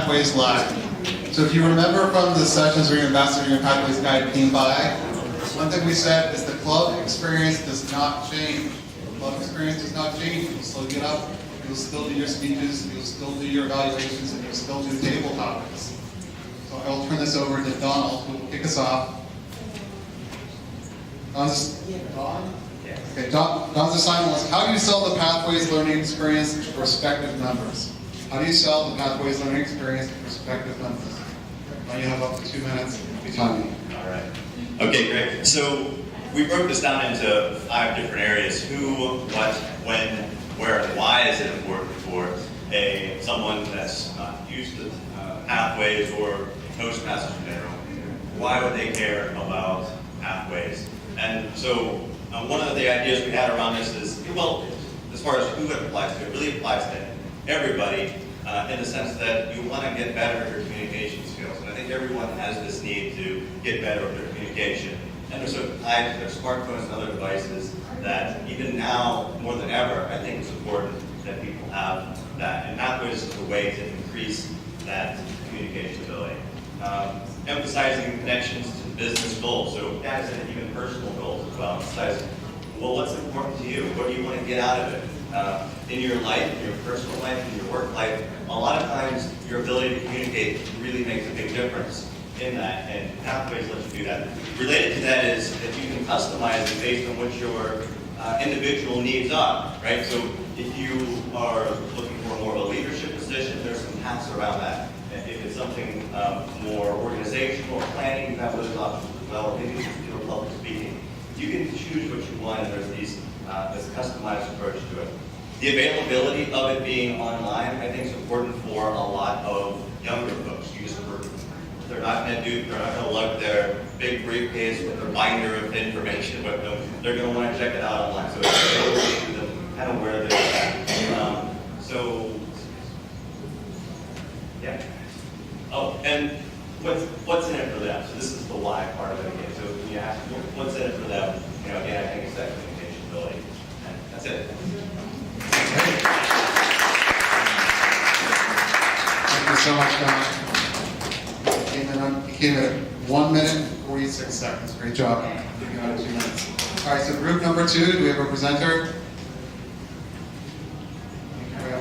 Pathways Live. So if you remember from the sessions where your Ambassador Your Pathways Guide came by, one thing we said is the club experience does not change. The club experience does not change. You'll still get up, you'll still do your speeches, you'll still do your evaluations, and you'll still do table topics. So I will turn this over to Donald, who will kick us off. Don's assignment was, how do you sell the Pathways Learning Experience to prospective members? How do you sell the Pathways Learning Experience to prospective members? Now you have up to 2 minutes to tell me. All right. Okay, great. So we broke this down into 5 different areas: who, what, when, where, and why is it important for someone that's not used to Pathways or Toastmasters in general. Why would they care about Pathways? And so one of the ideas we had around this is, well, as far as who it applies to, it really applies to everybody in the sense that you want to get better at your communication skills. And I think everyone has this need to get better at their communication. And they're sort of tied to their smartphones and other devices that even now, more than ever, I think it's important that people have that. And Pathways is a way to increase that communication ability. Emphasizing connections to business goals, so as in even personal goals as well. Emphasizing, well, what's important to you? What do you want to get out of it? In your life, in your personal life, in your work life, a lot of times your ability to communicate really makes a big difference in that, and Pathways lets you do that. Related to that is that you can customize it based on what your individual needs are, right? So if you are looking for more of a leadership position, there's some paths around that. If it's something more organizational or planning, you have those options as well. Maybe it's public speaking. You can choose what you want, and there's this customized approach to it. The availability of it being online, I think, is important for a lot of younger folks. They're not going to lug their big briefcase with their binder of information with them. They're going to want to check it out online. So it's available to them, kind of where they're at. Yeah. Oh, and what's in it for them? So this is the why part of it again. So when you ask what's in it for them, again, I think it's that communication ability. And that's it. Thank you so much, Don. You came at 1 minute and 46 seconds. Great job. Giving out 2 minutes. All right, so group number 2, do we have a presenter?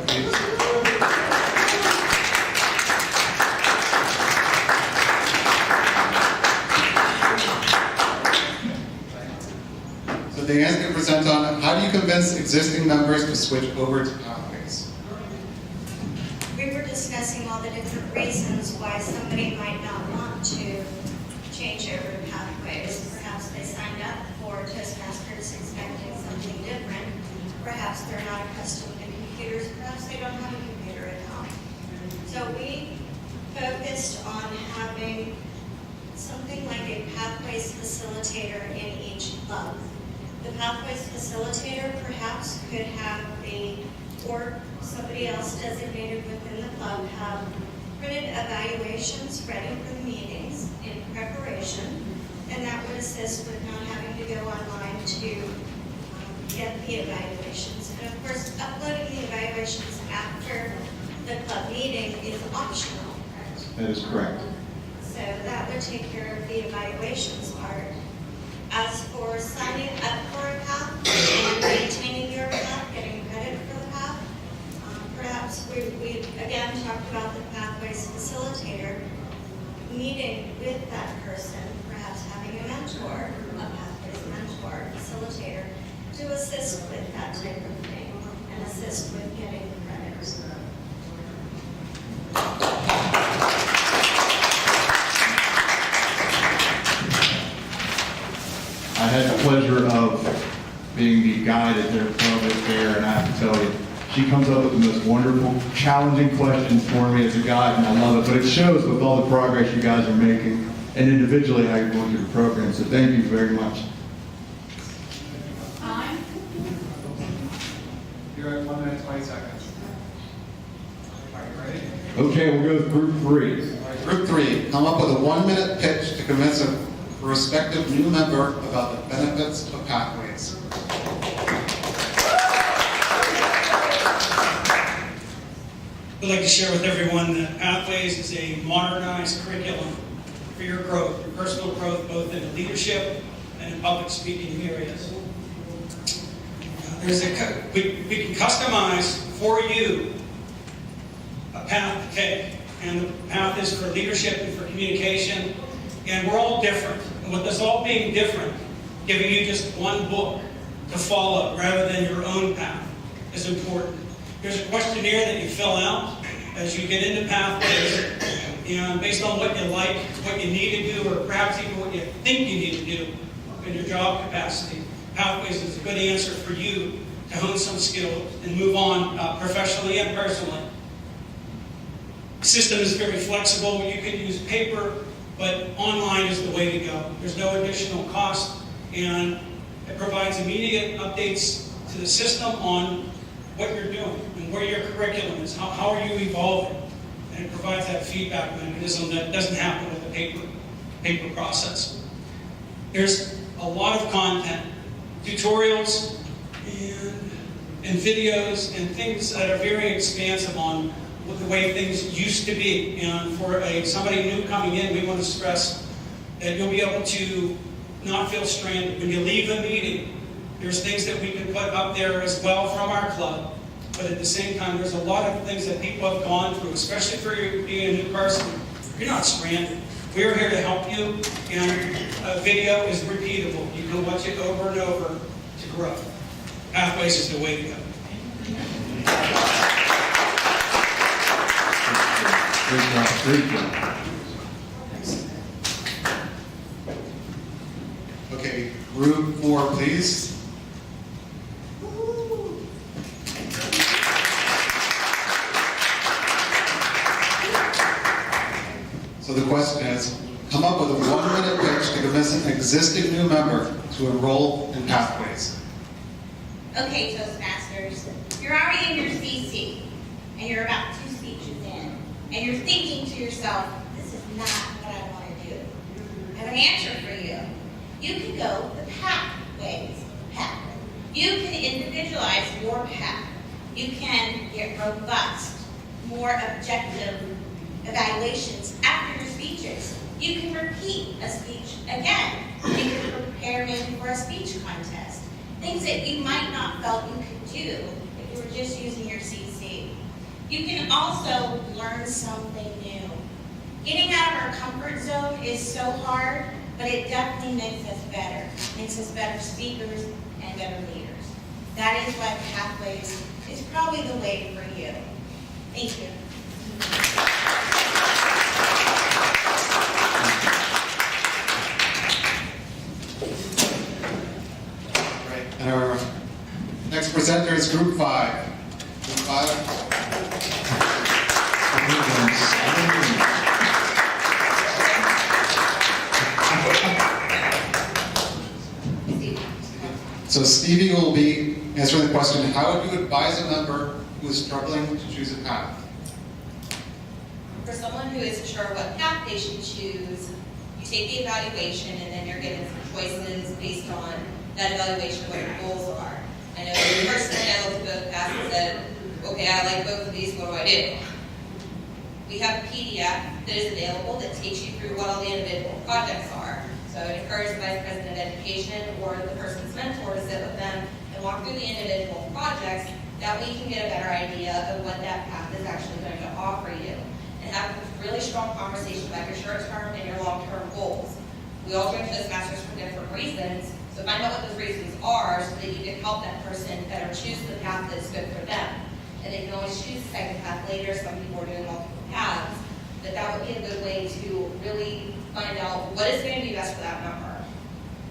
Please. So Diane's going to present on how do you convince existing members to switch over to Pathways? We were discussing all the different reasons why somebody might not want to change over to Pathways. Perhaps they signed up for Toastmasters expecting something different. Perhaps they're not accustomed to computers. Perhaps they don't have a computer at home. So we focused on having something like a Pathways facilitator in each club. The Pathways facilitator perhaps could have or somebody else designated within the club have printed evaluations ready for the meetings in preparation, and that would assist with not having to go online to get the evaluations. And of course, uploading the evaluations after the club meeting is optional. That is correct. So that would take care of the evaluations part. As for signing up for a path and maintaining your path, getting credit for the path, perhaps we again talked about the Pathways facilitator meeting with that person, perhaps having a mentor, a Pathways mentor, facilitator, to assist with that type of thing and assist with getting the credit. I had the pleasure of being the guide at their club there, and I have to tell you, she comes up with the most wonderful, challenging questions for me as a guide, and I love it. But it shows with all the progress you guys are making, and individually how you're going through the program. So thank you very much. Time? You're at 1 minute 20 seconds. Are you ready? Okay, we'll go with group 3. All right, group 3, come up with a 1 minute pitch to convince a prospective new member about the benefits of Pathways. We'd like to share with everyone that Pathways is a modernized curriculum for your growth, your personal growth, both in leadership and in public speaking areas. We can customize for you a path to take, and the path is for leadership and for communication, and we're all different. And with us all being different, giving you just one book to follow rather than your own path is important. There's a questionnaire that you fill out as you get into Pathways, and based on what you like, what you need to do, or perhaps even what you think you need to do in your job capacity, Pathways is a good answer for you to hone some skills and move on professionally and personally. The system is very flexible. You can use paper, but online is the way to go. There's no additional cost, and it provides immediate updates to the system on what you're doing and where your curriculum is. How are you evolving? And it provides that feedback mechanism that doesn't happen with the paper process. There's a lot of content, tutorials and videos and things that are very expansive on the way things used to be. And for somebody new coming in, we want to stress that you'll be able to not feel stranded. When you leave the meeting, there's things that we can put up there as well from our club. But at the same time, there's a lot of things that people have gone through, especially for you being a new person. You're not stranded. We're here to help you, and a video is repeatable. You can watch it over and over to grow. Pathways is the way to go. Great job. Okay, group 4, please. So the question is, come up with a 1-minute pitch to convince an existing new member to enroll in Pathways. Okay, Toastmasters, you're already in your CC, and you're about 2 speeches in, and you're thinking to yourself, this is not what I want to do. I have an answer for you. You can go the Pathways path. You can individualize your path. You can get robust, more objective evaluations after your speeches. You can repeat a speech again. You can prepare maybe for a speech contest. Things that you might not felt you could do if you were just using your CC. You can also learn something new. Getting out of our comfort zone is so hard, but it definitely makes us better. Makes us better speakers and better leaders. That is why Pathways is probably the way for you. Thank you. And our next presenter is group 5. Group 5. So Stevie will be answering the question, how would you advise a member who is struggling to choose a path? For someone who isn't sure what path they should choose, you take the evaluation and then you're given some choices based on that evaluation of what your goals are. I know personally I looked at both paths and said, okay, I like both of these, what do I do? We have a PDF that is available that takes you through what all the individual projects are. So I would encourage the Vice President of Education or the person's mentor to sit with them and walk through the individual projects. That way you can get a better idea of what that path is actually going to offer you. And have a really strong conversation about your short-term and your long-term goals. We all join Toastmasters for different reasons, so find out what those reasons are so that you can help that person better choose the path that's good for them. And they can always choose the second path later. Some people are doing multiple paths, but that would be a good way to really find out what is going to be best for that member.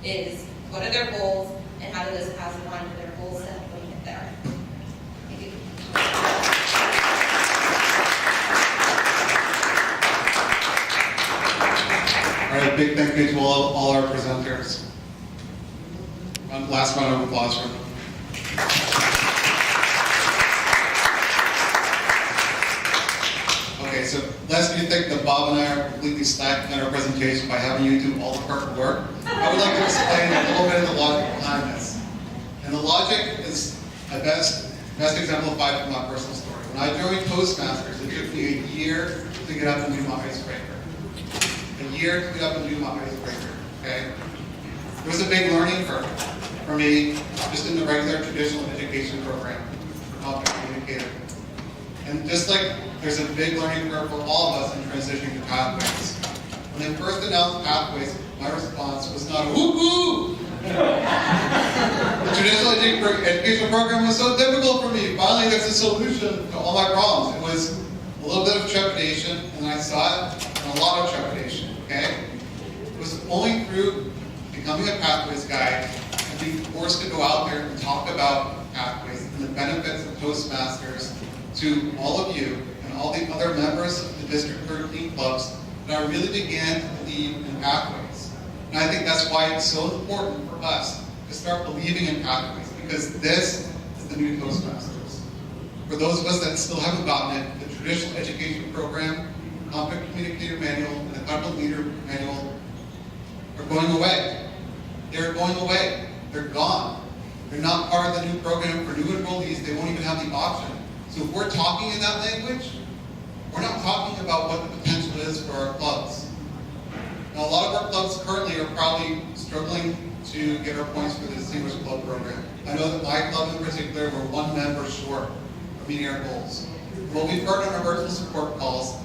Is what are their goals and how do those paths align with their goals to help them get there. Thank you. All right, big thank you to all our presenters. Last round of applause for them. Okay, so lest you think that Bob and I are completely stacked in our presentation by having you do all the hard work, I would like to explain a little bit of the logic behind this. And the logic is best exemplified from my personal story. When I joined Toastmasters, it took me a year to get up and do my icebreaker. A year to get up and do my icebreaker, okay? It was a big learning curve for me, just in the regular traditional education program for conflict communicator. And just like there's a big learning curve for all of us in transitioning to pathways. When they first announced pathways, my response was not a woo-hoo! The traditional education program was so difficult for me. Finally, there's a solution to all my problems. It was a little bit of trepidation, and I saw it, and a lot of trepidation, okay? It was only through becoming a pathways guide and being forced to go out there and talk about pathways and the benefits of Toastmasters to all of you and all the other members of the District 13 clubs that I really began to believe in pathways. And I think that's why it's so important for us to start believing in pathways, because this is the new Toastmasters. For those of us that still haven't gotten it, the traditional education program, conflict communicator manual, and the conflict leader manual are going away. They're going away. They're gone. They're not part of the new program for new enrollees. They won't even have the option. So if we're talking in that language, we're not talking about what the potential is for our clubs. Now, a lot of our clubs currently are probably struggling to get our points for the Distinguished Club program. I know that my club in particular, we're one member short of meeting our goals. What we've heard on our virtual support calls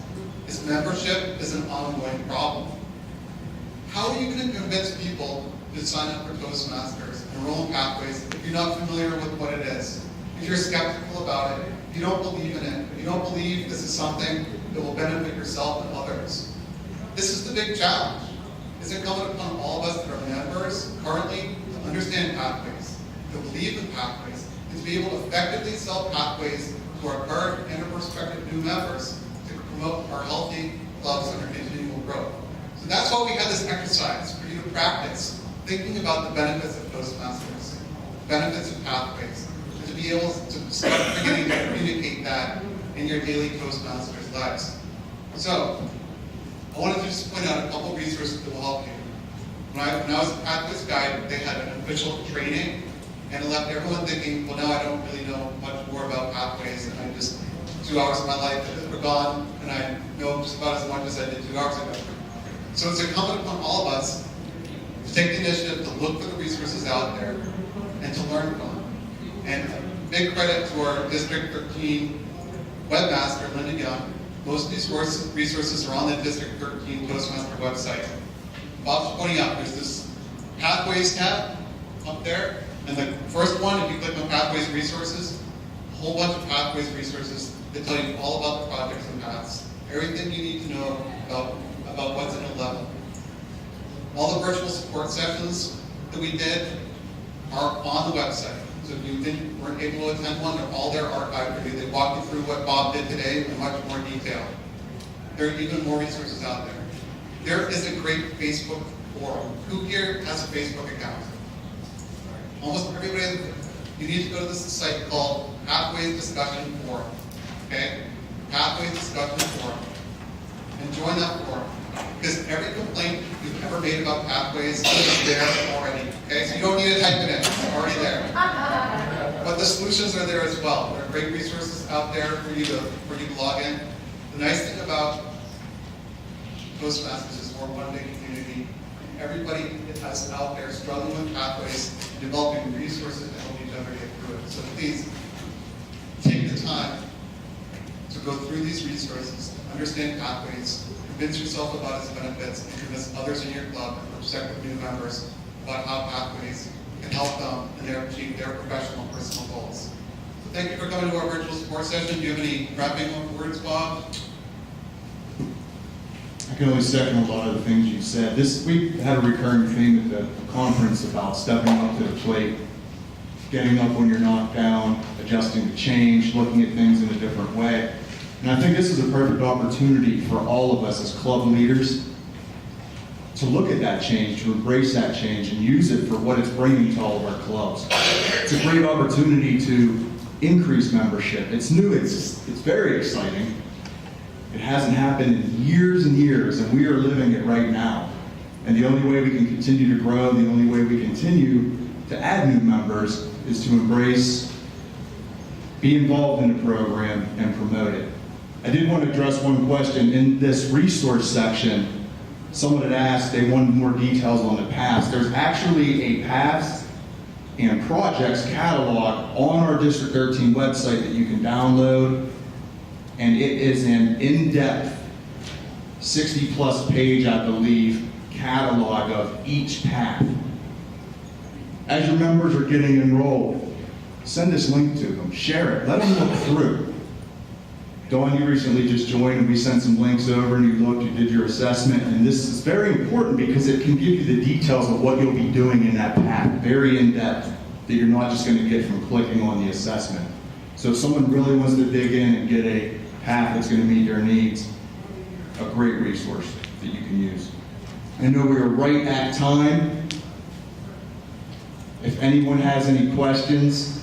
is membership is an ongoing problem. How are you going to convince people to sign up for Toastmasters and enroll in pathways if you're not familiar with what it is? If you're skeptical about it, if you don't believe in it, if you don't believe this is something that will benefit yourself and others. This is the big challenge. It's incumbent upon all of us that are members currently to understand pathways, to believe in pathways, and to be able to effectively sell pathways to our current and our prospective new members to promote our healthy clubs and our continual growth. So that's why we had this exercise for you to practice thinking about the benefits of Toastmasters, benefits of pathways, and to be able to start beginning to communicate that in your daily Toastmasters lives. So, I wanted to just point out a couple resources that will help you. When I was a pathways guide, they had an official training, and it left everyone thinking, well, now I don't really know much more about pathways, and I just, 2 hours of my life were gone, and I know just about as much as I did 2 hours ago. So it's incumbent upon all of us to take the initiative to look for the resources out there and to learn from them. And big credit to our District 13 webmaster, Linda Young. Most of these resources are on the District 13 Toastmaster website. Bob's pointing out there's this Pathways tab up there, and the first one, if you click on Pathways Resources, a whole bunch of Pathways resources that tell you all about the projects and paths. Everything you need to know about what's in a level. All the virtual support sessions that we did are on the website. So if you weren't able to attend one, they're all there archived for you. They walk you through what Bob did today in much more detail. There are even more resources out there. There is a great Facebook forum. Who here has a Facebook account? Almost everybody. You need to go to this site called Pathways Discussion Forum. Okay? Pathways Discussion Forum. And join that forum. Because every complaint you've ever made about pathways is there already. Okay? So you don't need to type it in. It's already there. But the solutions are there as well. There are great resources out there for you to log in. The nice thing about Toastmasters is we're one big community. Everybody that's out there struggling with pathways and developing resources to help each other get through it. So please take the time to go through these resources, understand pathways, convince yourself about its benefits, and convince others in your club and prospective new members about how pathways can help them in achieve their professional and personal goals. So thank you for coming to our virtual support session. Do you have any wrapping words, Bob? I can only second a lot of the things you said. We had a recurring theme at the conference about stepping up to the plate, getting up when you're knocked down, adjusting to change, looking at things in a different way. And I think this is a perfect opportunity for all of us as club leaders to look at that change, to embrace that change, and use it for what it's bringing to all of our clubs. It's a great opportunity to increase membership. It's new, it's very exciting. It hasn't happened in years and years, and we are living it right now. And the only way we can continue to grow, the only way we continue to add new members is to embrace be involved in the program, and promote it. I did want to address one question. In this resource section, someone had asked, they wanted more details on the past. There's actually a past and projects catalog on our District 13 website that you can download, and it is an in-depth 60-plus page, I believe, catalog of each path. As your members are getting enrolled, send this link to them, share it, let them look through. Dawn, you recently just joined, and we sent some links over, and you looked, you did your assessment, and this is very important because it can give you the details of what you'll be doing in that path, very in-depth, that you're not just going to get from clicking on the assessment. So if someone really wants to dig in and get a path that's going to meet their needs, a great resource that you can use. I know we are right at time. If anyone has any questions,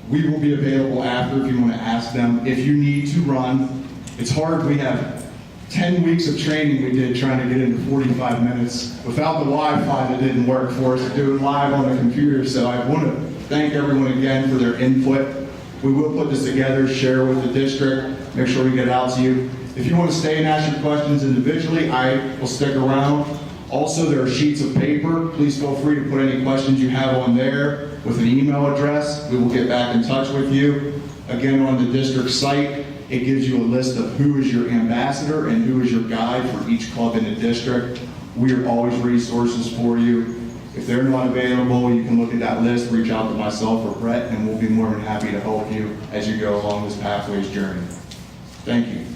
we will be available after if you want to ask them. If you need to run, it's hard. We have 10 weeks of training we did trying to get into 45 minutes without the Wi-Fi that didn't work for us, to do it live on the computer. So I want to thank everyone again for their input. We will put this together, share with the district, make sure we get it out to you. If you want to stay and ask your questions individually, I will stick around. Also, there are sheets of paper. Please feel free to put any questions you have on there with an email address. We will get back in touch with you. Again, on the district site, it gives you a list of who is your ambassador and who is your guide for each club in the district. We are always resources for you. If they're not available, you can look at that list, reach out to myself or Brett, and we'll be more than happy to help you as you go along this Pathways journey. Thank you.